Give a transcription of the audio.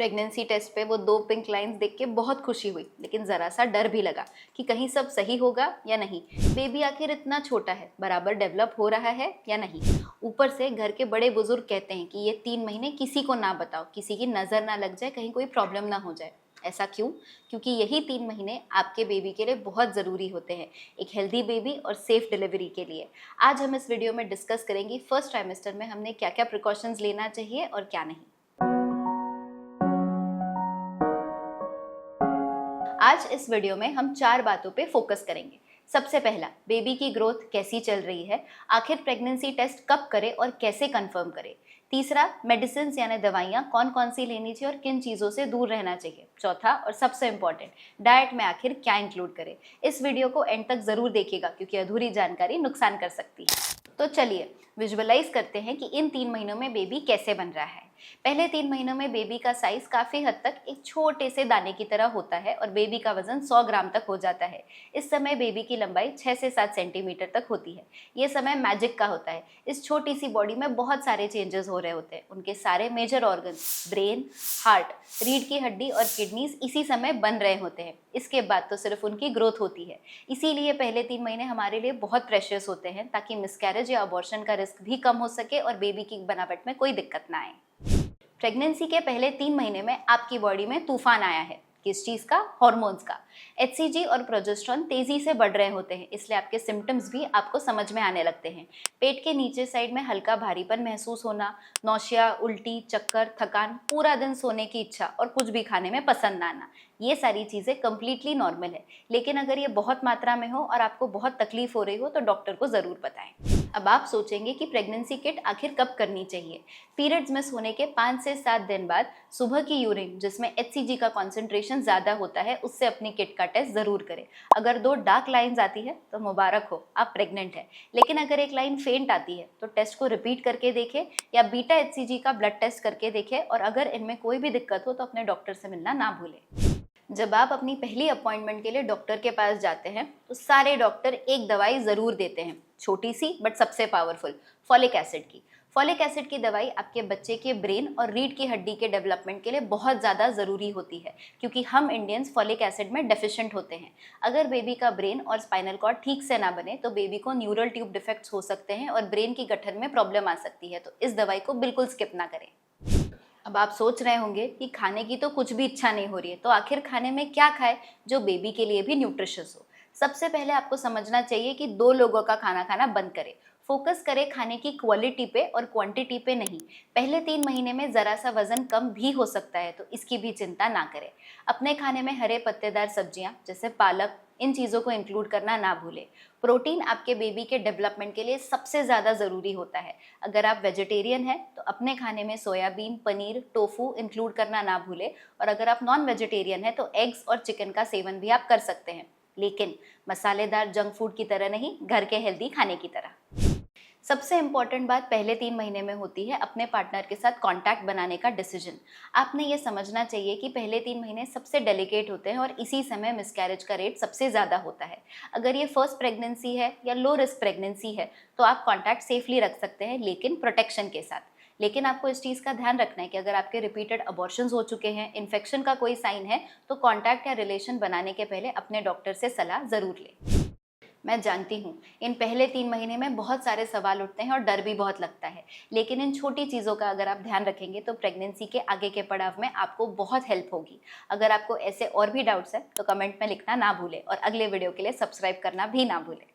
Pregnancy test पे वो 2 pink lines देख के बहुत खुशी हुई, लेकिन ज़रा सा डर भी लगा कि कहीं सब सही होगा या नहीं। बेबी आखिर इतना छोटा है, बराबर डेवलप हो रहा है या नहीं। ऊपर से घर के बड़े बुजुर्ग कहते हैं कि ये 3 महीने किसी को ना बताओ, किसी की नज़र ना लग जाए, कहीं कोई प्रॉब्लम ना हो जाए। ऐसा क्यों? क्योंकि यही 3 महीने आपके बेबी के लिए बहुत ज़रूरी होते हैं, एक हेल्दी बेबी और सेफ डिलीवरी के लिए। आज हम इस वीडियो में डिस्कस करेंगे फर्स्ट ट्राइमेस्टर में हमने क्या क्या प्रिकॉशंस लेना चाहिए और क्या नहीं। आज इस वीडियो में हम 4 बातों पे फोकस करेंगे। सबसे पहला, बेबी की ग्रोथ कैसी चल रही है, आखिर प्रेगनेंसी टेस्ट कब करें और कैसे कंफर्म करें। तीसरा, मेडिसिन यानी दवाइयाँ कौन कौन सी लेनी चाहिए और किन चीज़ों से दूर रहना चाहिए। चौथा और सबसे इम्पॉर्टेंट, डाइट में आखिर क्या इंक्लूड करें। इस वीडियो को एंड तक ज़रूर देखिएगा क्योंकि अधूरी जानकारी नुकसान कर सकती है। तो चलिए विजुअलाइज करते हैं कि इन 3 महीनों में बेबी कैसे बन रहा है। पहले 3 महीनों में बेबी का साइज काफ़ी हद तक एक छोटे से दाने की तरह होता है और बेबी का वजन 100 ग्राम तक हो जाता है। इस समय बेबी की लंबाई 6 से 7 सेंटीमीटर तक होती है। ये समय मैजिक का होता है। इस छोटी सी बॉडी में बहुत सारे चेंजेस हो रहे होते हैं। उनके सारे मेजर ऑर्गन्स, ब्रेन, हार्ट, रीढ़ की हड्डी और किडनीज इसी समय बन रहे होते हैं। इसके बाद तो सिर्फ उनकी ग्रोथ होती है। इसीलिए पहले 3 महीने हमारे लिए बहुत प्रेशियस होते हैं ताकि मिसकैरेज या अबॉर्शन का रिस्क भी कम हो सके और बेबी की बनावट में कोई दिक्कत ना आए। प्रेगनेंसी के पहले 3 महीने में आपकी बॉडी में तूफान आया है। किस चीज़ का? हॉर्मोन्स का। एचसीजी और प्रोजेस्टेरोन तेजी से बढ़ रहे होते हैं, इसलिए आपके सिम्टम्स भी आपको समझ में आने लगते हैं। पेट के नीचे साइड में हल्का भारीपन महसूस होना, नौशिया, उल्टी, चक्कर, थकान, पूरा दिन सोने की इच्छा और कुछ भी खाने में पसंद ना आना, ये सारी चीज़ें कम्प्लीटली नॉर्मल है। लेकिन अगर ये बहुत मात्रा में हो और आपको बहुत तकलीफ हो रही हो तो डॉक्टर को ज़रूर बताएं। अब आप सोचेंगे कि प्रेगनेंसी किट आखिर कब करनी चाहिए। पीरियड्स मिस होने के 5 से 7 दिन बाद सुबह की यूरिन जिसमें एचसीजी का कॉन्सेंट्रेशन ज़्यादा होता है, उससे अपनी किट का टेस्ट ज़रूर करें। अगर 2 डार्क लाइंस आती है तो मुबारक हो, आप प्रेग्नेंट हैं। लेकिन अगर एक लाइन फेंट आती है तो टेस्ट को रिपीट करके देखें या बीटा एचसीजी का ब्लड टेस्ट करके देखें, और अगर इनमें कोई भी दिक्कत हो तो अपने डॉक्टर से मिलना ना भूलें। जब आप अपनी पहली अपॉइंटमेंट के लिए डॉक्टर के पास जाते हैं तो सारे डॉक्टर एक दवाई ज़रूर देते हैं, छोटी सी बट सबसे पावरफुल, फॉलिक एसिड की। फॉलिक एसिड की दवाई आपके बच्चे के ब्रेन और रीढ़ की हड्डी के डेवलपमेंट के लिए बहुत ज़्यादा ज़रूरी होती है क्योंकि हम इंडियंस फॉलिक एसिड में डेफिशिएंट होते हैं। अगर बेबी का ब्रेन और स्पाइनल कॉर्ड ठीक से ना बने तो बेबी को न्यूरल ट्यूब डिफेक्ट्स हो सकते हैं और ब्रेन की गठन में प्रॉब्लम आ सकती है, तो इस दवाई को बिल्कुल स्किप ना करें। अब आप सोच रहे होंगे कि खाने की तो कुछ भी इच्छा नहीं हो रही है, तो आखिर खाने में क्या खाए जो बेबी के लिए भी न्यूट्रिशियस हो। सबसे पहले आपको समझना चाहिए कि 2 लोगों का खाना खाना बंद करें। फोकस करें खाने की क्वालिटी पे और क्वांटिटी पे नहीं। पहले 3 महीने में ज़रा सा वजन कम भी हो सकता है, तो इसकी भी चिंता ना करें। अपने खाने में हरे पत्तेदार सब्जियां जैसे पालक, इन चीज़ों को इंक्लूड करना ना भूलें। प्रोटीन आपके बेबी के डेवलपमेंट के लिए सबसे ज़्यादा ज़रूरी होता है। अगर आप वेजिटेरियन हैं तो अपने खाने में सोयाबीन, पनीर, टोफू इंक्लूड करना ना भूलें, और अगर आप नॉन वेजिटेरियन हैं तो एग्स और चिकन का सेवन भी आप कर सकते हैं, लेकिन मसालेदार जंक फूड की तरह नहीं, घर के हेल्दी खाने की तरह। सबसे इम्पॉर्टेंट बात पहले 3 महीने में होती है अपने पार्टनर के साथ कांटेक्ट बनाने का डिसीजन। आपने ये समझना चाहिए कि पहले 3 महीने सबसे डेलिकेट होते हैं और इसी समय मिसकैरेज का रेट सबसे ज़्यादा होता है। अगर ये फर्स्ट प्रेगनेंसी है या लो रिस्क प्रेगनेंसी है तो आप कांटेक्ट सेफली रख सकते हैं, लेकिन प्रोटेक्शन के साथ। लेकिन आपको इस चीज़ का ध्यान रखना है कि अगर आपके रिपीटेड अबॉर्शंस हो चुके हैं, इन्फेक्शन का कोई साइन है, तो कांटेक्ट या रिलेशन बनाने के पहले अपने डॉक्टर से सलाह ज़रूर लें। मैं जानती हूँ इन पहले 3 महीने में बहुत सारे सवाल उठते हैं और डर भी बहुत लगता है, लेकिन इन छोटी चीज़ों का अगर आप ध्यान रखेंगे तो प्रेगनेंसी के आगे के पड़ाव में आपको बहुत हेल्प होगी। अगर आपको ऐसे और भी डाउट्स हैं तो कमेंट में लिखना ना भूलें और अगले वीडियो के लिए सब्सक्राइब करना भी ना भूलें।